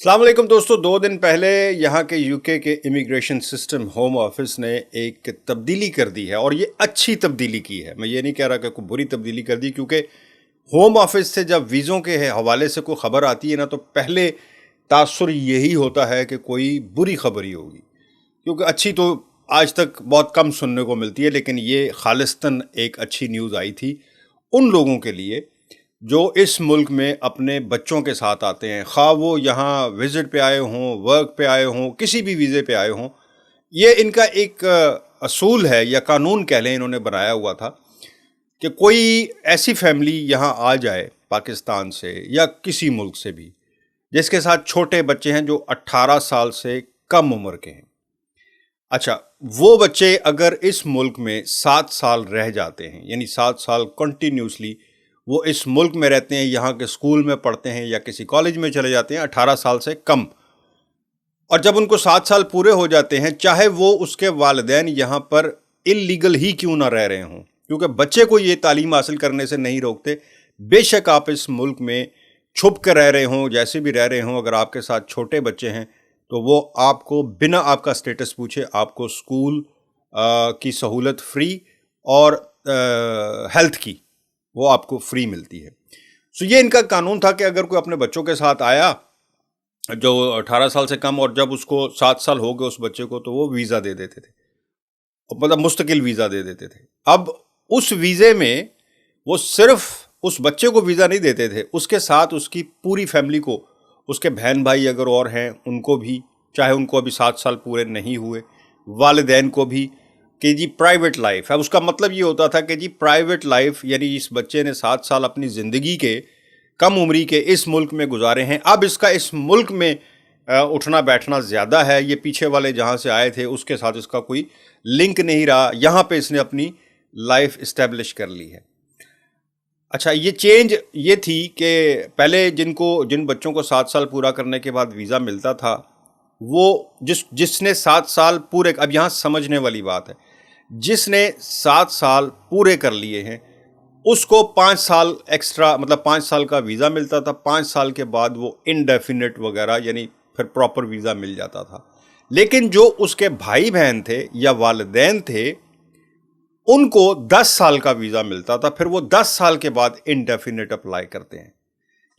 अस्सलाम वालेकुम दोस्तों। 2 दिन पहले यहाँ के यूके के इमिग्रेशन सिस्टम होम ऑफिस ने एक तब्दीली कर दी है और ये अच्छी तब्दीली की है। मैं ये नहीं कह रहा कि कोई बुरी तब्दीली कर दी, क्योंकि होम ऑफिस से जब वीज़ों के हवाले से कोई ख़बर आती है ना, तो पहले तासुर यही होता है कि कोई बुरी खबर ही होगी, क्योंकि अच्छी तो आज तक बहुत कम सुनने को मिलती है। लेकिन ये खालिस्तन एक अच्छी न्यूज़ आई थी उन लोगों के लिए जो इस मुल्क में अपने बच्चों के साथ आते हैं, ख़्वाह वो यहाँ विज़िट पे आए हों, वर्क पे आए हों, किसी भी वीज़े पे आए हों। ये इनका एक असूल है या कानून कह लें, इन्होंने बनाया हुआ था कि कोई ऐसी फैमिली यहाँ आ जाए पाकिस्तान से या किसी मुल्क से भी, जिसके साथ छोटे बच्चे हैं जो 18 साल से कम उम्र के हैं। अच्छा, वो बच्चे अगर इस मुल्क में 7 साल रह जाते हैं, यानी 7 साल कंटिन्यूसली वो इस मुल्क में रहते हैं, यहाँ के स्कूल में पढ़ते हैं या किसी कॉलेज में चले जाते हैं 18 साल से कम, और जब उनको 7 साल पूरे हो जाते हैं, चाहे वो उसके वालिदैन यहाँ पर इल्लीगल ही क्यों ना रह रहे हों, क्योंकि बच्चे को ये तालीम हासिल करने से नहीं रोकते। बेशक आप इस मुल्क में छुप कर रह रहे हों, जैसे भी रह रहे हों, अगर आपके साथ छोटे बच्चे हैं तो वो आपको बिना आपका स्टेटस पूछे आपको स्कूल की सहूलत फ्री और हेल्थ की वो आपको फ्री मिलती है। सो ये इनका कानून था कि अगर कोई अपने बच्चों के साथ आया जो 18 साल से कम, और जब उसको 7 साल हो गए उस बच्चे को, तो वो वीज़ा दे देते थे, मतलब मुस्तकिल वीज़ा दे देते थे। अब उस वीज़े में वो सिर्फ उस बच्चे को वीज़ा नहीं देते थे, उसके साथ उसकी पूरी फैमिली को, उसके बहन भाई अगर और हैं उनको भी, चाहे उनको अभी 7 साल पूरे नहीं हुए, वालिदैन को भी, कि जी प्राइवेट लाइफ है। उसका मतलब ये होता था कि जी प्राइवेट लाइफ, यानी इस बच्चे ने 7 साल अपनी ज़िंदगी के कम उम्री के इस मुल्क में गुजारे हैं, अब इसका इस मुल्क में उठना बैठना ज़्यादा है। ये पीछे वाले जहाँ से आए थे उसके साथ इसका कोई लिंक नहीं रहा, यहाँ पे इसने अपनी लाइफ इस्टेब्लिश कर ली है। अच्छा, ये चेंज ये थी कि पहले जिन बच्चों को 7 साल पूरा करने के बाद वीज़ा मिलता था, वो जिसने 7 साल पूरे, अब यहाँ समझने वाली बात है, जिसने 7 साल पूरे कर लिए हैं उसको 5 साल एक्स्ट्रा, मतलब 5 साल का वीज़ा मिलता था। 5 साल के बाद वो इनडेफिनेट वगैरह, यानी फिर प्रॉपर वीज़ा मिल जाता था। लेकिन जो उसके भाई बहन थे या वालिदैन थे, उनको 10 साल का वीज़ा मिलता था, फिर वो 10 साल के बाद इनडेफिनेट अप्लाई करते हैं।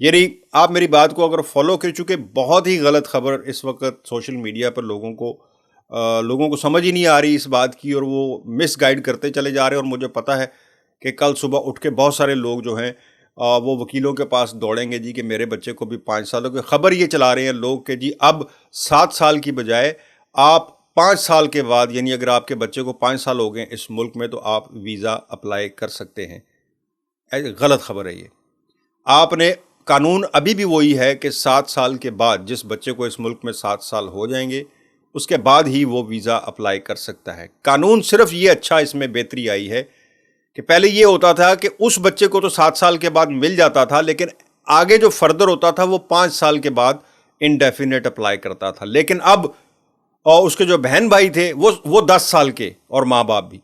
यानी आप मेरी बात को अगर फॉलो कर चुके, बहुत ही गलत खबर इस वक्त सोशल मीडिया पर लोगों को समझ ही नहीं आ रही इस बात की, और वो मिस गाइड करते चले जा रहे हैं। और मुझे पता है कि कल सुबह उठ के बहुत सारे लोग जो हैं वो वकीलों के पास दौड़ेंगे जी कि मेरे बच्चे को भी 5 सालों की खबर ये चला रहे हैं लोग कि जी अब 7 साल की बजाय आप 5 साल के बाद, यानी अगर आपके बच्चे को 5 साल हो गए इस मुल्क में, तो आप वीज़ा अप्लाई कर सकते हैं। गलत खबर है ये। आपने कानून अभी भी वही है कि 7 साल के बाद जिस बच्चे को इस मुल्क में 7 साल हो जाएंगे उसके बाद ही वो वीज़ा अप्लाई कर सकता है। कानून सिर्फ ये अच्छा इसमें बेहतरी आई है कि पहले ये होता था कि उस बच्चे को तो 7 साल के बाद मिल जाता था, लेकिन आगे जो फर्दर होता था वो 5 साल के बाद इनडेफिनेट अप्लाई करता था। लेकिन अब और उसके जो बहन भाई थे वो 10 साल के, और माँ बाप भी,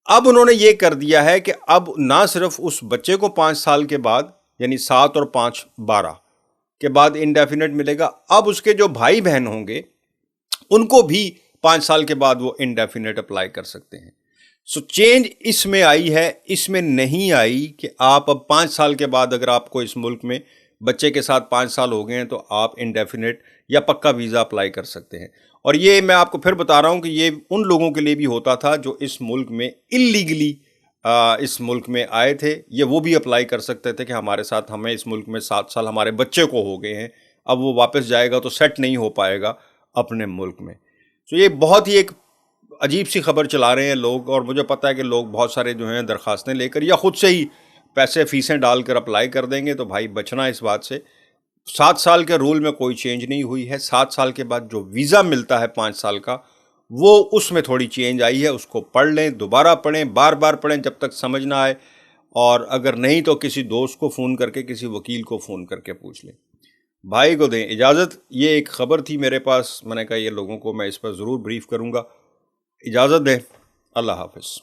अब उन्होंने ये कर दिया है कि अब ना सिर्फ उस बच्चे को 5 साल के बाद, यानी 7 और 5 12 के बाद इनडेफिनेट मिलेगा, अब उसके जो भाई बहन होंगे उनको भी 5 साल के बाद वो इनडेफिनेट अप्लाई कर सकते हैं। सो चेंज इसमें आई है, इसमें नहीं आई कि आप अब 5 साल के बाद अगर आपको इस मुल्क में बच्चे के साथ 5 साल हो गए हैं तो आप इनडेफिनेट या पक्का वीज़ा अप्लाई कर सकते हैं। और ये मैं आपको फिर बता रहा हूँ कि ये उन लोगों के लिए भी होता था जो इस मुल्क में इल्लीगली इस मुल्क में आए थे। ये वो भी अप्लाई कर सकते थे कि हमारे साथ, हमें इस मुल्क में 7 साल हमारे बच्चे को हो गए हैं, अब वो वापस जाएगा तो सेट नहीं हो पाएगा अपने मुल्क में। तो ये बहुत ही एक अजीब सी खबर चला रहे हैं लोग, और मुझे पता है कि लोग बहुत सारे जो हैं दरख्वास्तें लेकर या ख़ुद से ही पैसे फीसें डालकर अप्लाई कर देंगे। तो भाई बचना इस बात से। 7 साल के रूल में कोई चेंज नहीं हुई है। 7 साल के बाद जो वीज़ा मिलता है 5 साल का, वो उसमें थोड़ी चेंज आई है। उसको पढ़ लें, दोबारा पढ़ें, बार बार पढ़ें जब तक समझ ना आए, और अगर नहीं तो किसी दोस्त को फ़ोन करके, किसी वकील को फ़ोन करके पूछ लें। भाई को दें इजाज़त। ये एक ख़बर थी मेरे पास, मैंने कहा ये लोगों को मैं इस पर ज़रूर ब्रीफ़ करूँगा। इजाज़त दें। अल्लाह हाफ़िज़।